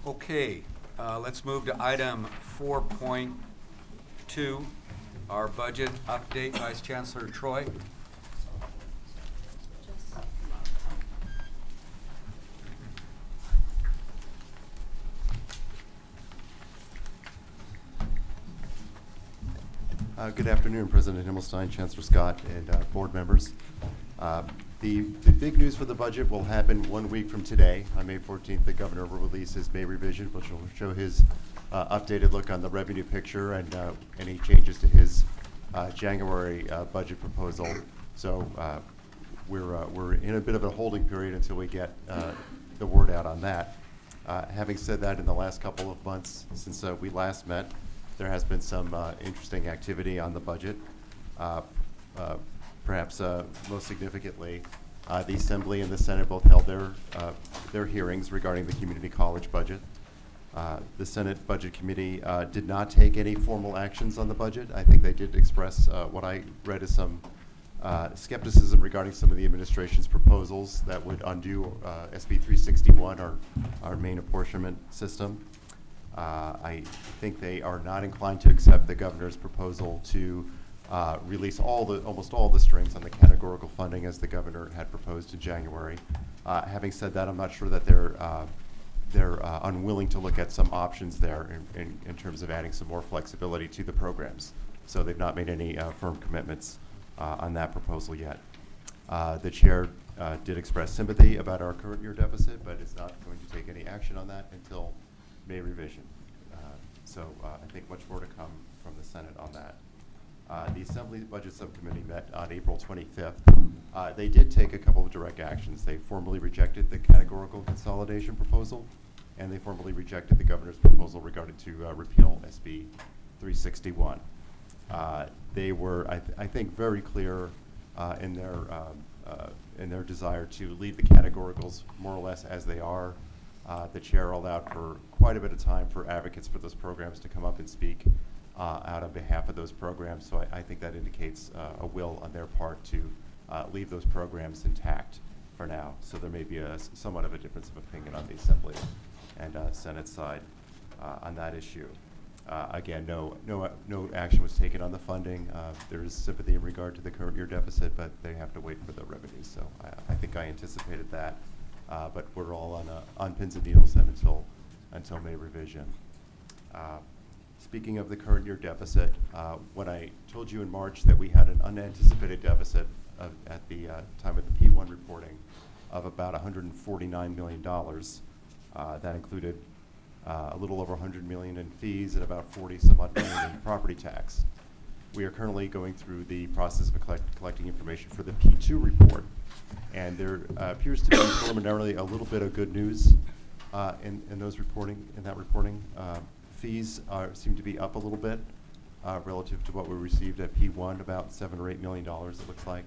Okay, let's move to item 4.2, our budget update. Vice Chancellor Troy. Good afternoon, President Himmelstein, Chancellor Scott, and board members. The big news for the budget will happen 1 week from today. On May 14th, the governor will release his May revision, which will show his updated look on the revenue picture and any changes to his January budget proposal. So we're in a bit of a holding period until we get the word out on that. Having said that, in the last couple of months since we last met, there has been some interesting activity on the budget. Perhaps most significantly, the Assembly and the Senate both held their hearings regarding the community college budget. The Senate Budget Committee did not take any formal actions on the budget. I think they did express what I read as some skepticism regarding some of the administration's proposals that would undo SB 361, our main apportionment system. I think they are not inclined to accept the governor's proposal to release almost all the strings on the categorical funding as the governor had proposed in January. Having said that, I'm not sure that they're unwilling to look at some options there in terms of adding some more flexibility to the programs. So they've not made any firm commitments on that proposal yet. The chair did express sympathy about our current year deficit, but is not going to take any action on that until May revision. So I think much more to come from the Senate on that. The Assembly Budget Subcommittee met on April 25th. They did take a couple of direct actions. They formally rejected the categorical consolidation proposal, and they formally rejected the governor's proposal regarding to repeal SB 361. They were, I think, very clear in their desire to leave the categoricals more or less as they are. The chair allowed for quite a bit of time for advocates for those programs to come up and speak out on behalf of those programs. So I think that indicates a will on their part to leave those programs intact for now. So there may be somewhat of a difference of opinion on the Assembly and Senate side on that issue. Again, no action was taken on the funding. There is sympathy in regard to the current year deficit, but they have to wait for the revenues. So I think I anticipated that. But we're all on pins and needles then until May revision. Speaking of the current year deficit, when I told you in March that we had an unanticipated deficit at the time of the P1 reporting of about $149 million, that included a little over $100 million in fees and about 40 some odd million in property tax. We are currently going through the process of collecting information for the P2 report. And there appears to be preliminarily a little bit of good news in that reporting. Fees seem to be up a little bit relative to what we received at P1, about $7 or $8 million it looks like.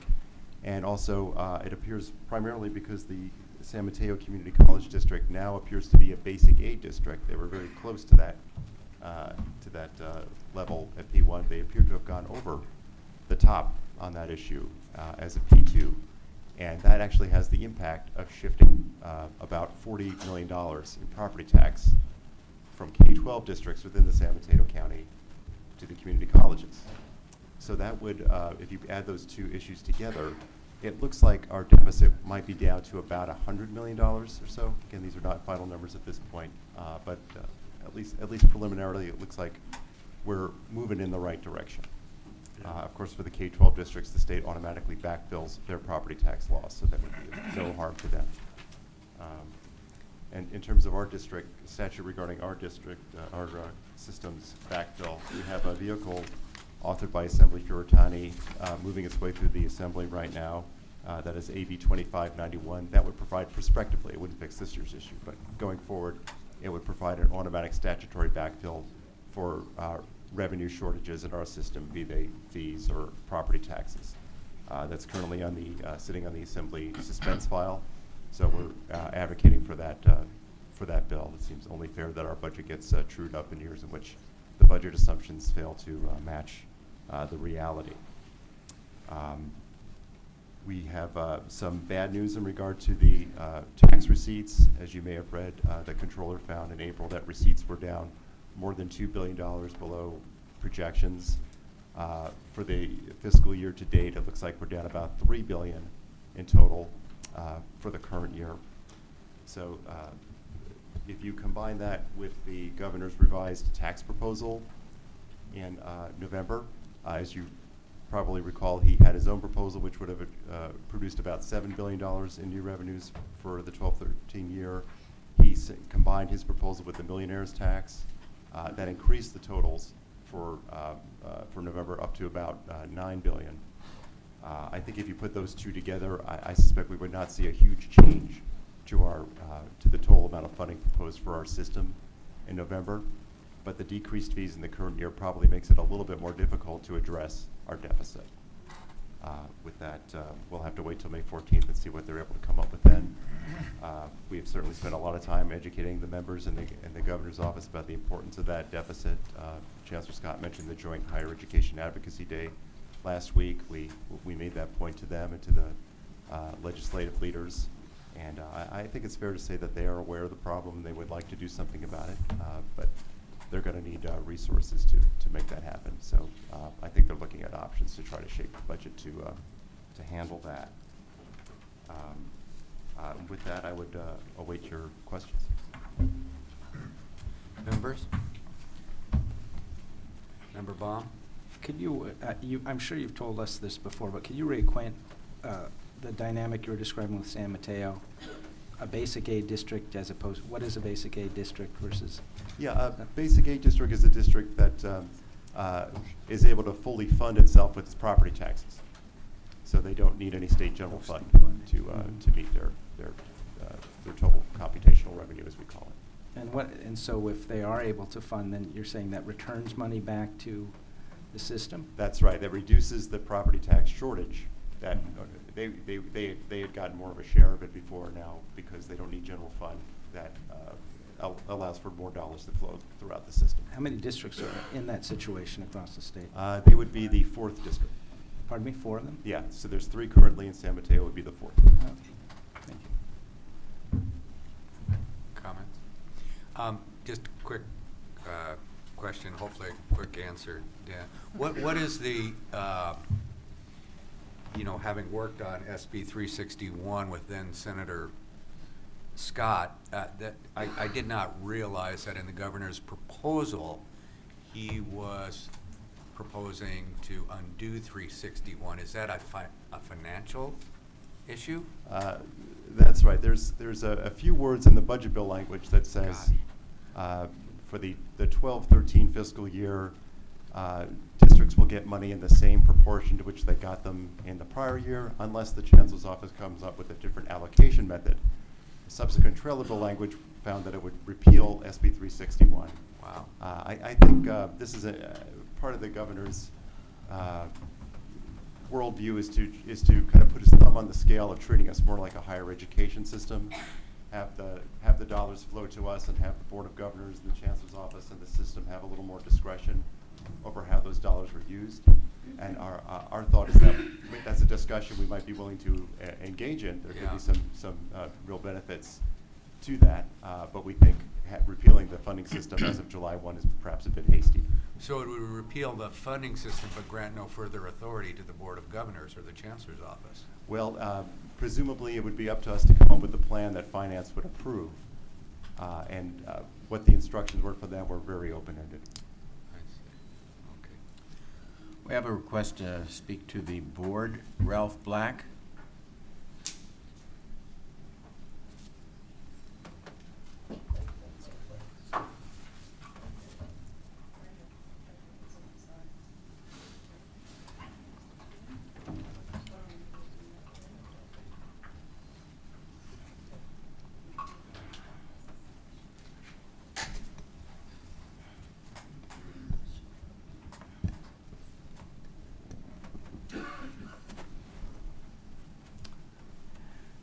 And also it appears primarily because the San Mateo Community College District now appears to be a basic aid district. They were very close to that level at P1. They appear to have gone over the top on that issue as a P2. And that actually has the impact of shifting about $40 million in property tax from K-12 districts within the San Mateo County to the community colleges. So that would, if you add those two issues together, it looks like our deficit might be down to about $100 million or so. Again, these are not final numbers at this point, but at least preliminarily, it looks like we're moving in the right direction. Of course, for the K-12 districts, the state automatically backfills their property tax loss, so that would be no harm to them. And in terms of our district, statute regarding our district, our systems backfill, we have a vehicle authored by Assembly Fiorentani moving its way through the Assembly right now. That is AB 2591. That would provide prospectively, it wouldn't fix this year's issue, but going forward, it would provide an automatic statutory backfill for revenue shortages in our system, be they fees or property taxes. That's currently sitting on the Assembly suspense file, so we're advocating for that bill. It seems only fair that our budget gets trued up in years in which the budget assumptions fail to match the reality. We have some bad news in regard to the tax receipts. As you may have read, the controller found in April that receipts were down more than $2 billion below projections. For the fiscal year to date, it looks like we're down about $3 billion in total for the current year. So if you combine that with the governor's revised tax proposal in November, as you probably recall, he had his own proposal which would have produced about $7 billion in new revenues for the 12-13 year. He combined his proposal with the millionaire's tax. That increased the totals for November up to about $9 billion. I think if you put those two together, I suspect we would not see a huge change to our to the total amount of funding proposed for our system in November. But the decreased fees in the current year probably makes it a little bit more difficult to address our deficit. With that, we'll have to wait till May 14th and see what they're able to come up with then. We have certainly spent a lot of time educating the members in the governor's office about the importance of that deficit. Chancellor Scott mentioned the Joint Higher Education Advocacy Day last week. We made that point to them and to the legislative leaders. And I think it's fair to say that they are aware of the problem and they would like to do something about it. But they're going to need resources to make that happen. So I think they're looking at options to try to shape the budget to handle that. With that, I would await your questions. Members? Member Baum? Could you, I'm sure you've told us this before, but could you reacquaint the dynamic you were describing with San Mateo? A basic aid district as opposed, what is a basic aid district versus? Yeah, a basic aid district is a district that is able to fully fund itself with its property taxes. So they don't need any state general fund to meet their total computational revenue, as we call it. And so if they are able to fund, then you're saying that returns money back to the system? That's right. That reduces the property tax shortage. That they had gotten more of a share of it before. Now, because they don't need general fund, that allows for more dollars to flow throughout the system. How many districts are in that situation across the state? They would be the 4th district. Pardon me, 4 of them? Yeah, so there's 3 currently, and San Mateo would be the 4th. Okay, thank you. Comments? Just a quick question, hopefully a quick answer, Dan. What is the, having worked on SB 361 with then Senator Scott, that I did not realize that in the governor's proposal, he was proposing to undo 361. Is that a financial issue? That's right. There's a few words in the budget bill language that says for the 12-13 fiscal year, districts will get money in the same proportion to which they got them in the prior year, unless the Chancellor's office comes up with a different allocation method. The subsequent trailer bill language found that it would repeal SB 361. Wow. I think this is a part of the governor's worldview is to kind of put his thumb on the scale of treating us more like a higher education system, have the dollars flow to us, and have the Board of Governors and the Chancellor's office and the system have a little more discretion over how those dollars were used. And our thought is that that's a discussion we might be willing to engage in. There could be some real benefits to that, but we think repealing the funding system as of July 1 is perhaps a bit hasty. So it would repeal the funding system but grant no further authority to the Board of Governors or the Chancellor's office? Well, presumably it would be up to us to come up with a plan that Finance would approve. And what the instructions were for them were very open-ended. I see. Okay. We have a request to speak to the board. Ralph Black.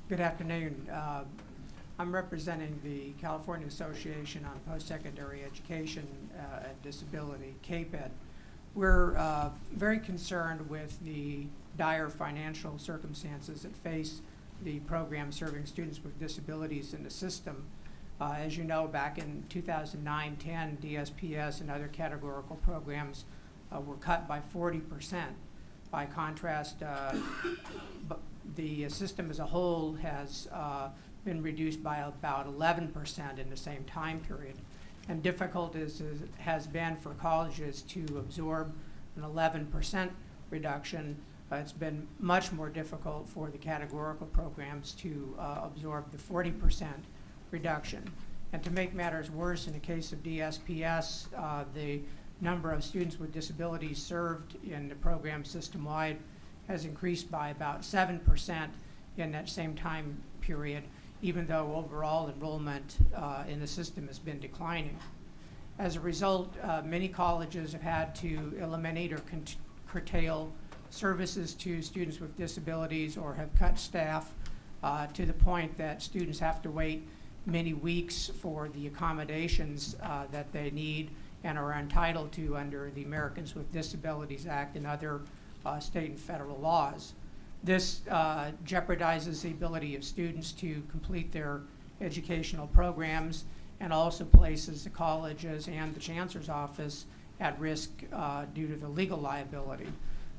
Good afternoon. I'm representing the California Association on Post-Secondary Education and Disability, CAPED. We're very concerned with the dire financial circumstances that face the program serving students with disabilities in the system. As you know, back in 2009-10, DSPS and other categorical programs were cut by 40%. By contrast, the system as a whole has been reduced by about 11% in the same time period. And difficult as it has been for colleges to absorb an 11% reduction, it's been much more difficult for the categorical programs to absorb the 40% reduction. And to make matters worse, in the case of DSPS, the number of students with disabilities served in the program system-wide has increased by about 7% in that same time period, even though overall enrollment in the system has been declining. As a result, many colleges have had to eliminate or curtail services to students with disabilities or have cut staff to the point that students have to wait many weeks for the accommodations that they need and are entitled to under the Americans with Disabilities Act and other state and federal laws. This jeopardizes the ability of students to complete their educational programs and also places the colleges and the Chancellor's Office at risk due to the legal liability.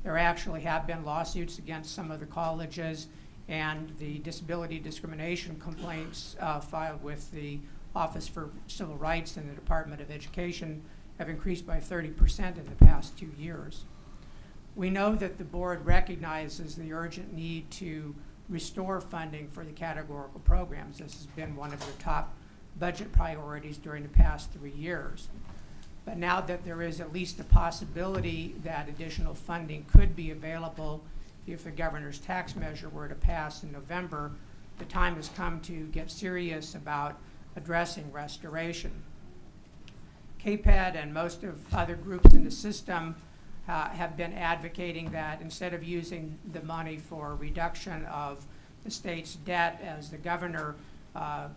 There actually have been lawsuits against some of the colleges, and the disability discrimination complaints filed with the Office for Civil Rights and the Department of Education have increased by 30% in the past 2 years. We know that the board recognizes the urgent need to restore funding for the categorical programs. This has been one of their top budget priorities during the past 3 years. But now that there is at least a possibility that additional funding could be available if the governor's tax measure were to pass in November, the time has come to get serious about addressing restoration. KPED and most of other groups in the system have been advocating that instead of using the money for reduction of the state's debt, as the governor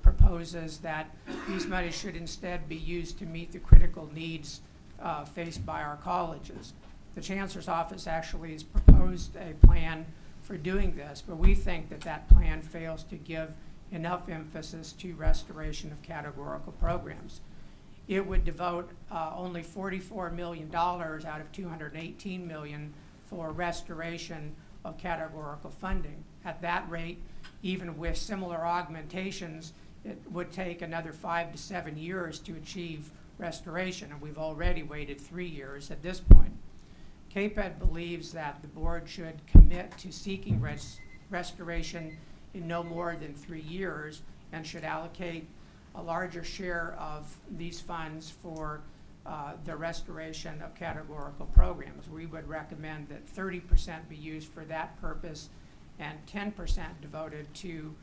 proposes, that these monies should instead be used to meet the critical needs faced by our colleges. The Chancellor's Office actually has proposed a plan for doing this, but we think that that plan fails to give enough emphasis to restoration of categorical programs. It would devote only $44 million out of $218 million for restoration of categorical funding. At that rate, even with similar augmentations, it would take another 5 to 7 years to achieve restoration, and we've already waited 3 years at this point. KPED believes that the board should commit to seeking restoration in no more than 3 years and should allocate a larger share of these funds for the restoration of categorical programs. We would recommend that 30% be used for that purpose and 10% devoted to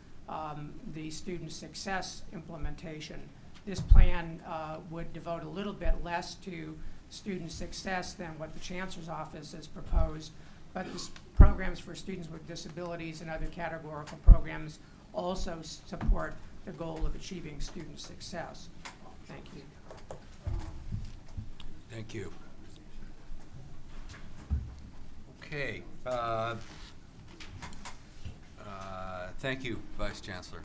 the student success implementation. This plan would devote a little bit less to student success than what the Chancellor's Office has proposed, but the programs for students with disabilities and other categorical programs also support the goal of achieving student success. Thank you. Thank you. Okay. Thank you, Vice Chancellor.